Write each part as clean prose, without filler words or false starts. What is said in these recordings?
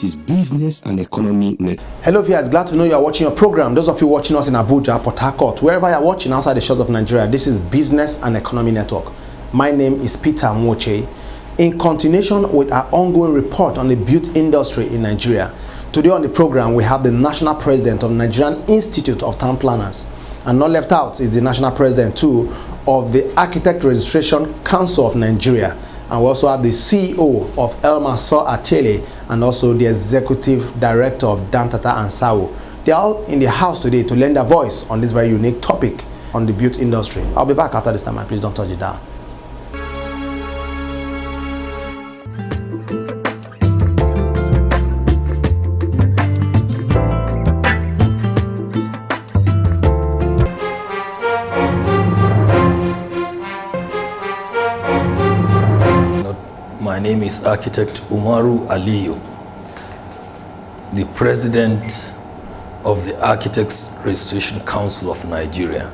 This is Business and Economy Net. Hello viewers, glad to know you are watching your program. Those of you watching us in Abuja, Port Harcourt, wherever you are watching outside the shores of Nigeria, this is Business and Economy Network. My name is Peter Moche. In continuation with our ongoing report on the beauty industry in Nigeria, today on the program we have the National President of Nigerian Institute of Town Planners, and not left out is the National President too of the Architect Registration Council of Nigeria. And we also have the CEO of Mansur Atiele and also the Executive Director of Dantata and Sawoe. They are all in the house today to lend a voice on this very unique topic on the beauty industry. I'll be back after this time, and please don't touch it down. My name is Architect Umaru Aliyu, the President of the Architects Registration Council of Nigeria,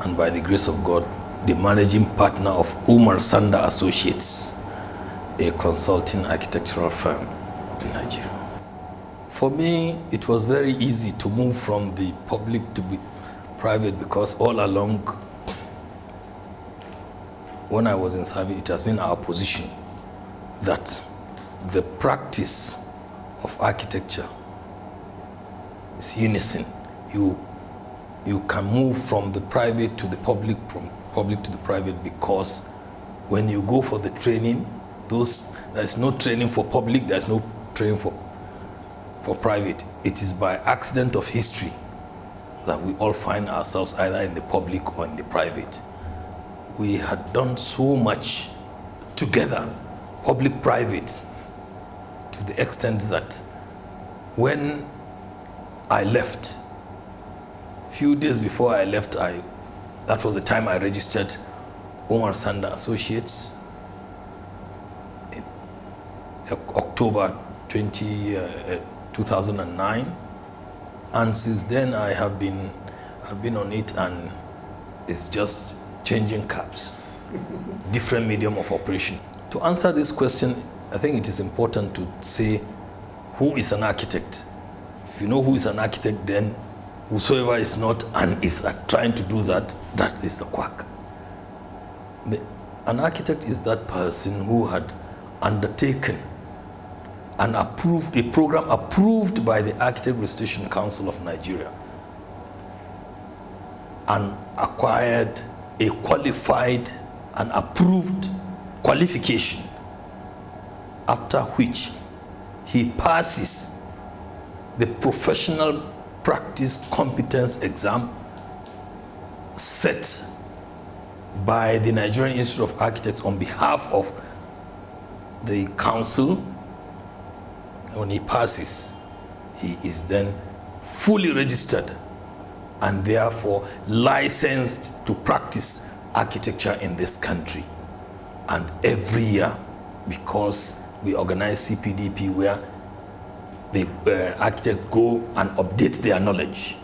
and by the grace of God, the Managing Partner of Umar Sanda Associates, a consulting architectural firm in Nigeria. For me, it was very easy to move from the public to the private because all along, when I was in service, it has been our position that the practice of architecture is unison. You can move from the private to the public, from public to the private, because when you go for the training, there's no training for public, there's no training for private. It is by accident of history that we all find ourselves either in the public or in the private. We had done so much together, public-private, to the extent that when I left, few days before I left, that was the time I registered Umar Sanda Associates in October 2009, and since then I've been on it, and it's just changing caps, different medium of operation. To answer this question, I think it is important to say who is an architect. If you know who is an architect, then whosoever is not and is trying to do that, that is a quack. An architect is that person who had undertaken and approved a program approved by the Architect Registration Council of Nigeria and acquired a qualified and approved qualification, after which he passes the professional practice competence exam set by the Nigerian Institute of Architects on behalf of the council. When he passes, he is then fully registered and therefore licensed to practice architecture in this country. And every year, because we organize CPDP where the architects go and update their knowledge,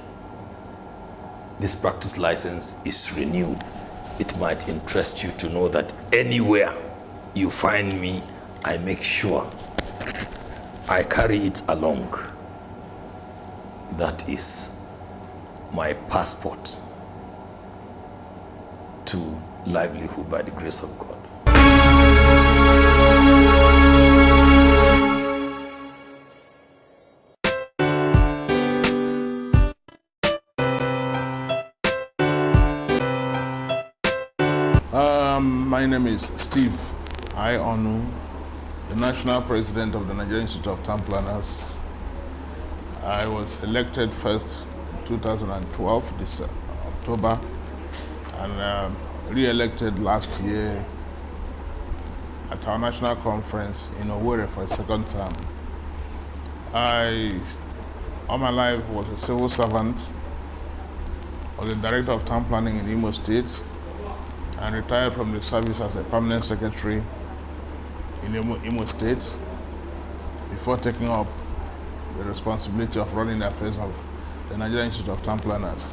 this practice license is renewed. It might interest you to know that anywhere you find me, I make sure I carry it along. That is my passport to livelihood by the grace of God. My name is Steve Onu, the National President of the Nigerian Institute of Town Planners. I was elected first in 2012, this October, and re-elected last year at our national conference in Owerri for a second term. All my life was a civil servant, was the Director of Town Planning in Imo State, and retired from the service as a permanent secretary in Imo State before taking up the responsibility of running the affairs of the Nigerian Institute of Town Planners.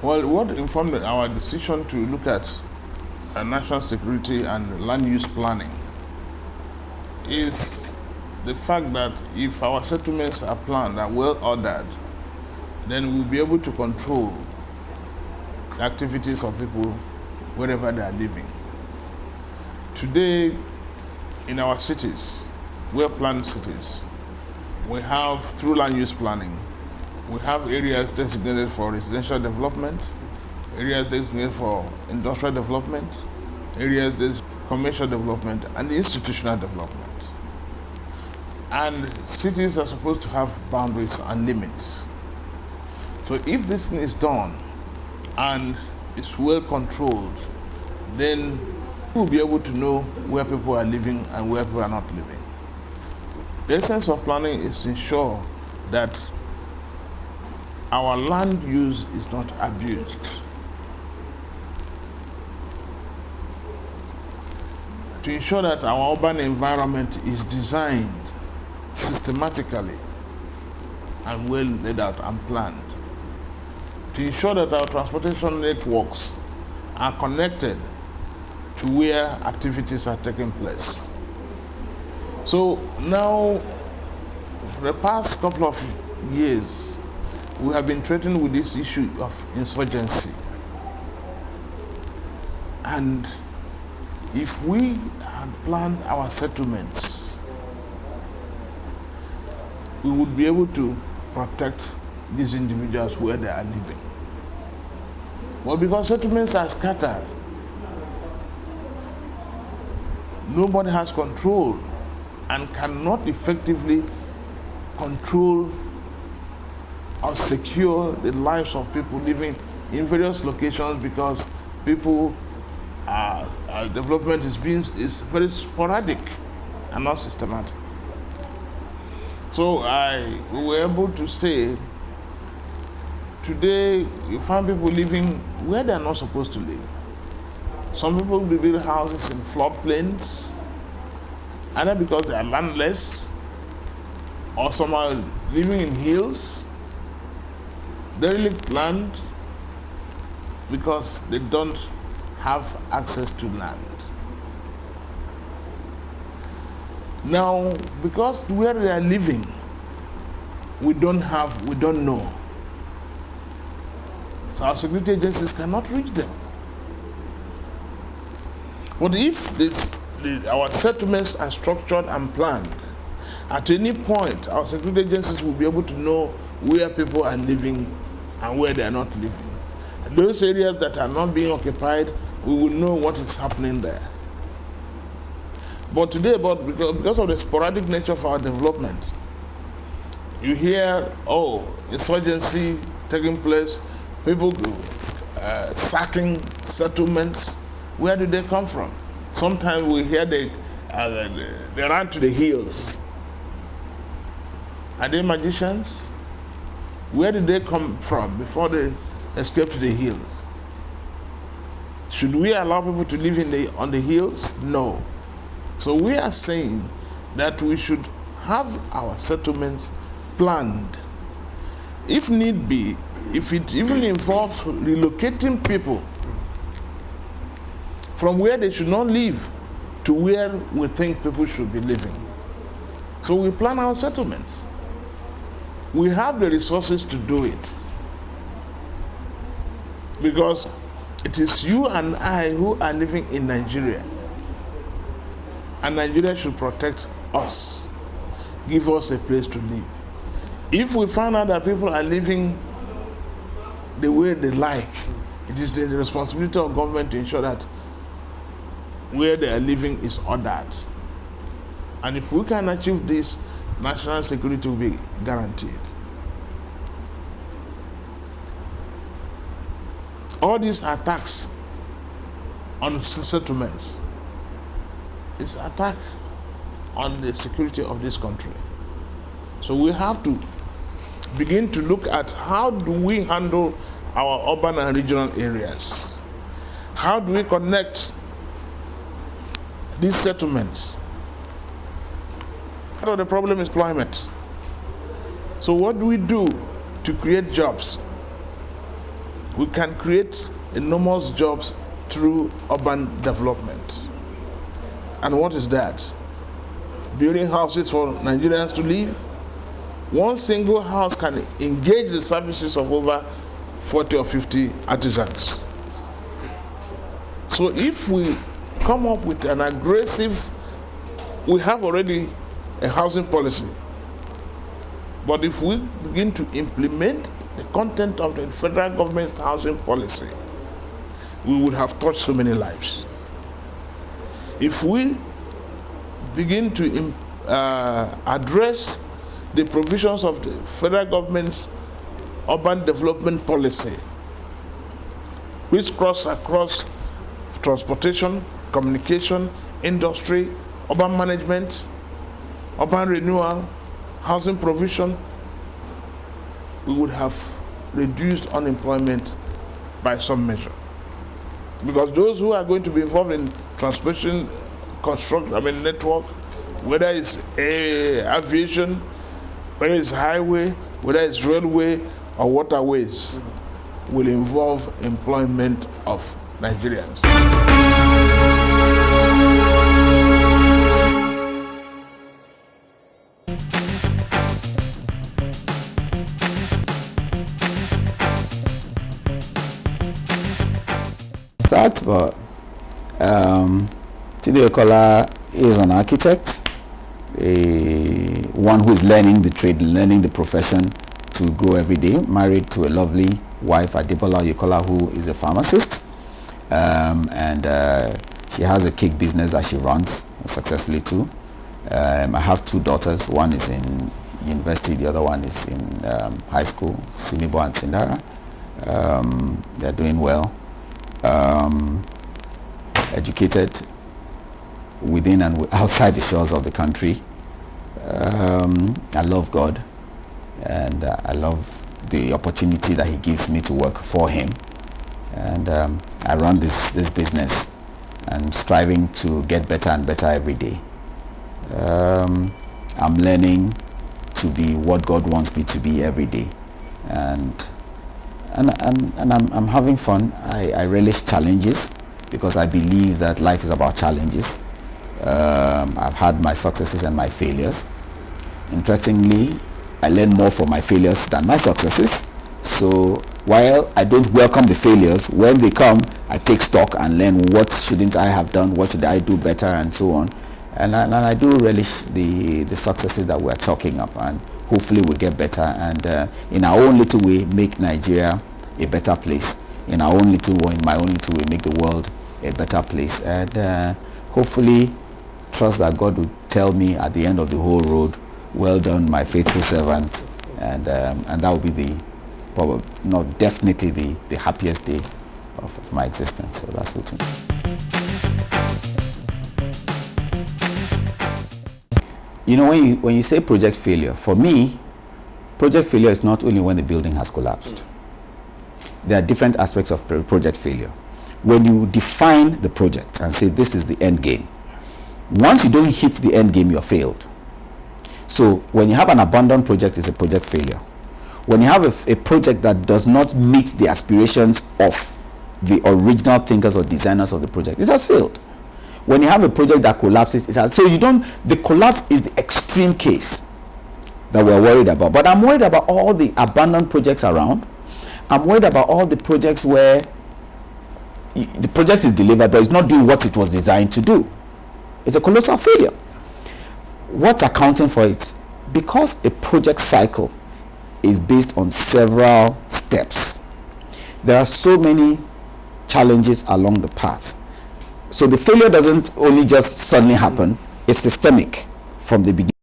Well, what informed our decision to look at national security and land use planning is the fact that if our settlements are planned and well ordered, then we'll be able to control the activities of people wherever they are living. Today, in our cities, well-planned cities, we have, through land use planning, we have areas designated for residential development, areas designated for industrial development, areas designated for commercial development, and institutional development. And cities are supposed to have boundaries and limits. So if this thing is done and it's well controlled, then we'll be able to know where people are living and where people are not living. The essence of planning is to ensure that our land use is not abused. To ensure that our urban environment is designed systematically and well laid out and planned. To ensure that our transportation networks are connected to where activities are taking place. So now, for the past couple of years, we have been threatened with this issue of insurgency. And if we had planned our settlements, we would be able to protect these individuals where they are living. But because settlements are scattered, nobody has control and cannot effectively control or secure the lives of people living in various locations, because people development is very sporadic and not systematic. So we were able to say, today you find people living where they are not supposed to live. Some people build houses in floodplains, either because they are landless, or some are living in hills, derelict land, because they don't have access to land. Now, because where they are living, we don't know. So our security agencies cannot reach them. But if our settlements are structured and planned, at any point, our security agencies will be able to know where people are living and where they are not living. And those areas that are not being occupied, we will know what is happening there. But today, because of the sporadic nature of our development, you hear, insurgency taking place, people sacking settlements. Where do they come from? Sometimes we hear they run to the hills. Are they magicians? Where did they come from before they escape to the hills? Should we allow people to live on the hills? No. So we are saying that we should have our settlements planned. If need be, if it even involves relocating people from where they should not live to where we think people should be living. So we plan our settlements. We have the resources to do it. Because it is you and I who are living in Nigeria. And Nigeria should protect us, give us a place to live. If we find out that people are living the way they like, it is the responsibility of government to ensure that where they are living is ordered. And if we can achieve this, national security will be guaranteed. All these attacks on settlements is attack on the security of this country. So we have to begin to look at how do we handle our urban and regional areas. How do we connect these settlements? Part of the problem is employment. So what do we do to create jobs? We can create enormous jobs through urban development. And what is that? building houses for Nigerians to live. One single house can engage the services of over 40 or 50 artisans. So if we come up with an aggressive, we have already a housing policy, but if we begin to implement the content of the federal government's housing policy, we would have touched so many lives. If we begin to address the provisions of the federal government's urban development policy, which cross across transportation, communication, industry, urban management, urban renewal, housing provision, we would have reduced unemployment by some measure. Because those who are going to be involved in transportation, construction, network, whether it's aviation, whether it's highway, whether it's railway or waterways, will involve employment of Nigerians. But Atiele is an architect, one who is learning the trade, learning the profession to go every day, married to a lovely wife, Adebola Yukola, who is a pharmacist, and she has a cake business that she runs successfully too. I have two daughters. One is in university, the other one is in high school, Sinibo and Sindara. They're doing well. Educated within and outside the shores of the country. I love God, and I love the opportunity that He gives me to work for Him. And I run this business and striving to get better and better every day. I'm learning to be what God wants me to be every day, and I'm having fun. I relish challenges because I believe that life is about challenges. I've had my successes and my failures. Interestingly, I learn more from my failures than my successes. So while I don't welcome the failures, when they come, I take stock and learn what shouldn't I have done, what should I do better, and so on. And I do relish the successes that we're chalking up, and hopefully we'll get better and in our own little way make Nigeria a better place. In our own little way, in my own little way, make the world a better place. And hopefully trust that God will tell me at the end of the whole road, well done, my faithful servant. And that will be definitely the happiest day of my existence. So that's it. When you say project failure, for me, project failure is not only when the building has collapsed. There are different aspects of project failure. When you define the project and say this is the end game, once you don't hit the end game, you're failed. So when you have an abandoned project, it's a project failure. When you have a project that does not meet the aspirations of the original thinkers or designers of the project, it has failed. When you have a project that collapses, it has. So the collapse is the extreme case that we're worried about. But I'm worried about all the abandoned projects around. I'm worried about all the projects where the project is delivered, but it's not doing what it was designed to do. It's a colossal failure. What's accounting for it? Because a project cycle is based on several steps. There are so many challenges along the path. So the failure doesn't only just suddenly happen, it's systemic from the beginning.